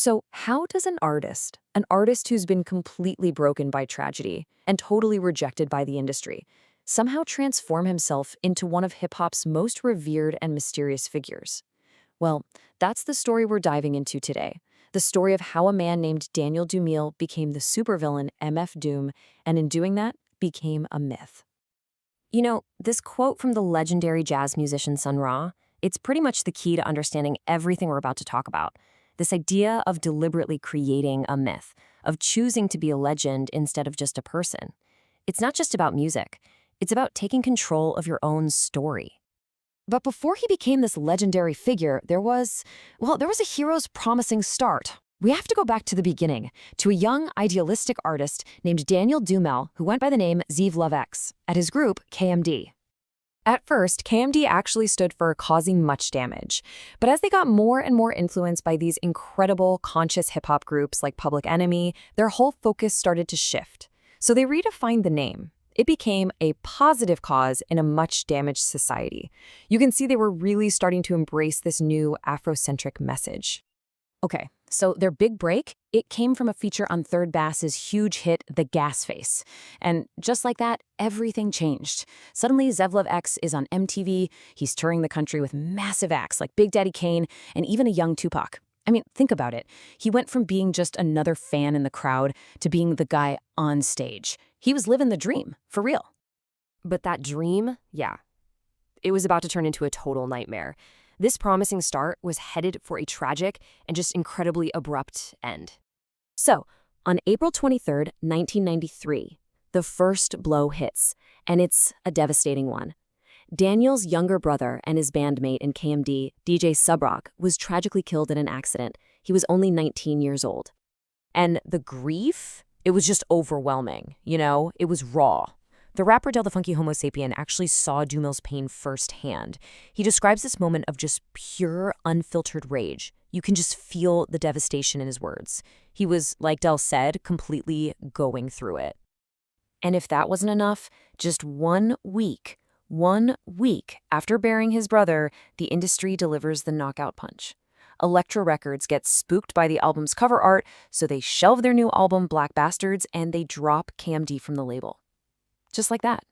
So, how does an artist who's been completely broken by tragedy and totally rejected by the industry, somehow transform himself into one of hip hop's most revered and mysterious figures? Well, that's the story we're diving into today. The story of how a man named Daniel Dumile became the supervillain MF Doom, and in doing that, became a myth. You know, this quote from the legendary jazz musician Sun Ra, it's pretty much the key to understanding everything we're about to talk about. This idea of deliberately creating a myth, of choosing to be a legend instead of just a person. It's not just about music. It's about taking control of your own story. But before he became this legendary figure, there was a hero's promising start. We have to go back to the beginning, to a young, idealistic artist named Daniel Dumile, who went by the name Zev Love X, at his group KMD. At first, KMD actually stood for causing much damage. But as they got more and more influenced by these incredible conscious hip-hop groups like Public Enemy, their whole focus started to shift. So they redefined the name. It became a positive cause in a much damaged society. You can see they were really starting to embrace this new Afrocentric message. Okay, so their big break, it came from a feature on Third Bass's huge hit, The Gas Face. And just like that, everything changed. Suddenly, Zev Love X is on MTV. He's touring the country with massive acts like Big Daddy Kane and even a young Tupac. I mean, think about it. He went from being just another fan in the crowd to being the guy on stage. He was living the dream, for real. But that dream, yeah, it was about to turn into a total nightmare. This promising start was headed for a tragic and just incredibly abrupt end. So, on April 23rd, 1993, the first blow hits, and it's a devastating one. Daniel's younger brother and his bandmate in KMD, DJ Subroc, was tragically killed in an accident. He was only 19 years old. And the grief, it was just overwhelming, It was raw. The rapper Del the Funky Homo Sapien actually saw Dumile's pain firsthand. He describes this moment of just pure, unfiltered rage. You can just feel the devastation in his words. He was, like Del said, completely going through it. And if that wasn't enough, just 1 week after burying his brother, the industry delivers the knockout punch. Elektra Records gets spooked by the album's cover art, so they shelve their new album, Black Bastards, and they drop KMD from the label. Just like that.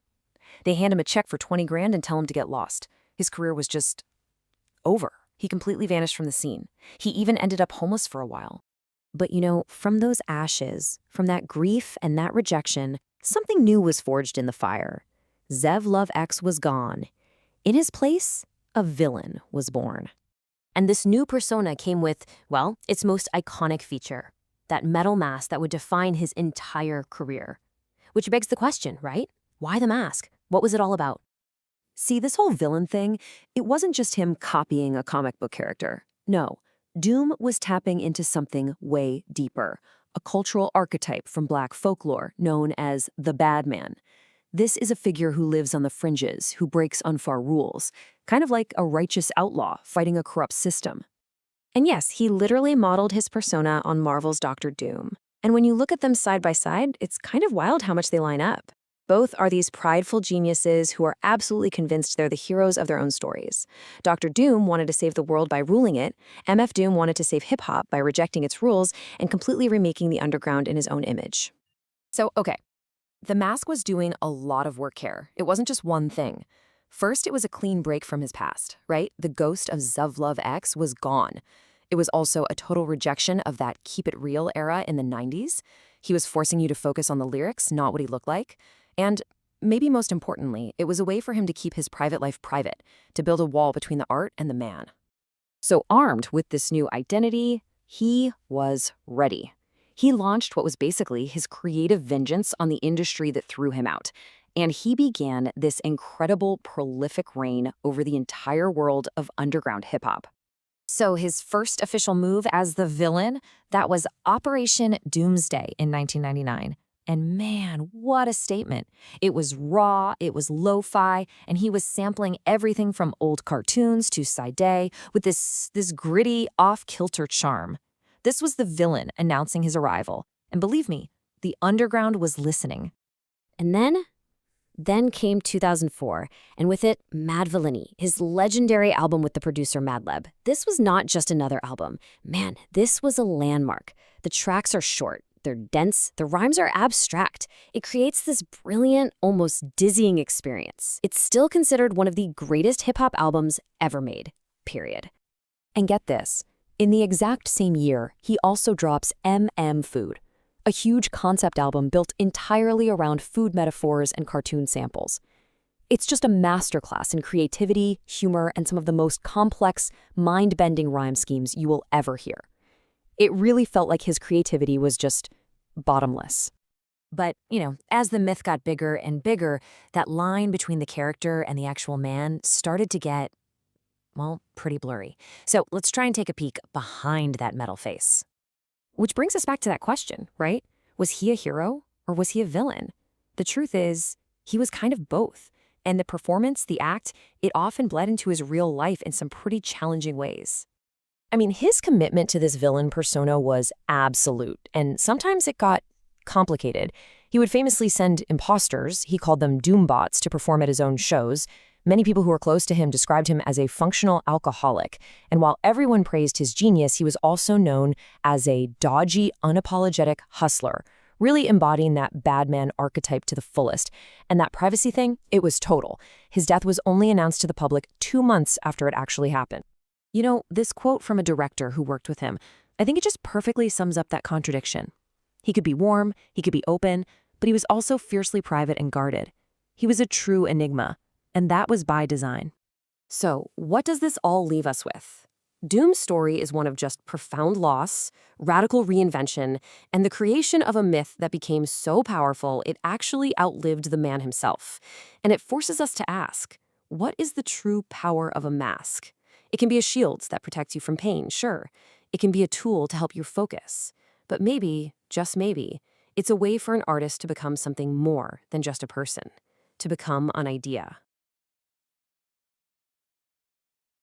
They hand him a check for 20 grand and tell him to get lost. His career was just over. He completely vanished from the scene. He even ended up homeless for a while. But from those ashes, from that grief and that rejection, something new was forged in the fire. Zev Love X was gone. In his place, a villain was born. And this new persona came with, well, its most iconic feature, that metal mask that would define his entire career. Which begs the question, right? Why the mask? What was it all about? See, this whole villain thing, it wasn't just him copying a comic book character. No, Doom was tapping into something way deeper, a cultural archetype from Black folklore known as the Bad Man. This is a figure who lives on the fringes, who breaks unfair rules, kind of like a righteous outlaw fighting a corrupt system. And yes, he literally modeled his persona on Marvel's Doctor Doom. And when you look at them side by side, it's kind of wild how much they line up. Both are these prideful geniuses who are absolutely convinced they're the heroes of their own stories. Dr. Doom wanted to save the world by ruling it. MF Doom wanted to save hip-hop by rejecting its rules and completely remaking the underground in his own image. So, okay, the mask was doing a lot of work here. It wasn't just one thing. First, it was a clean break from his past, right? The ghost of Zev Love X was gone. It was also a total rejection of that keep it real era in the 90s. He was forcing you to focus on the lyrics, not what he looked like. And maybe most importantly, it was a way for him to keep his private life private, to build a wall between the art and the man. So armed with this new identity, he was ready. He launched what was basically his creative vengeance on the industry that threw him out. And he began this incredible, prolific reign over the entire world of underground hip-hop. So his first official move as the villain, that was Operation Doomsday in 1999. And man, what a statement. It was raw, it was lo-fi, and he was sampling everything from old cartoons to Side with this gritty, off-kilter charm. This was the villain announcing his arrival. And believe me, the underground was listening. And then Then came 2004, and with it, Madvillainy, his legendary album with the producer Madlib. This was not just another album. Man, this was a landmark. The tracks are short, they're dense, the rhymes are abstract. It creates this brilliant, almost dizzying experience. It's still considered one of the greatest hip-hop albums ever made, period. And get this, in the exact same year, he also drops M.M. Food, a huge concept album built entirely around food metaphors and cartoon samples. It's just a masterclass in creativity, humor, and some of the most complex, mind-bending rhyme schemes you will ever hear. It really felt like his creativity was just bottomless. But, as the myth got bigger and bigger, that line between the character and the actual man started to get, well, pretty blurry. So let's try and take a peek behind that metal face. Which brings us back to that question, right? Was he a hero or was he a villain? The truth is, he was kind of both. And the performance, the act, it often bled into his real life in some pretty challenging ways. I mean, his commitment to this villain persona was absolute, and sometimes it got complicated. He would famously send imposters, he called them doombots, to perform at his own shows. Many people who were close to him described him as a functional alcoholic, and while everyone praised his genius, he was also known as a dodgy, unapologetic hustler, really embodying that bad man archetype to the fullest. And that privacy thing, it was total. His death was only announced to the public 2 months after it actually happened. This quote from a director who worked with him, I think it just perfectly sums up that contradiction. He could be warm, he could be open, but he was also fiercely private and guarded. He was a true enigma. And that was by design. So, what does this all leave us with? Doom's story is one of just profound loss, radical reinvention, and the creation of a myth that became so powerful it actually outlived the man himself. And it forces us to ask, what is the true power of a mask? It can be a shield that protects you from pain, sure. It can be a tool to help you focus. But maybe, just maybe, it's a way for an artist to become something more than just a person, to become an idea.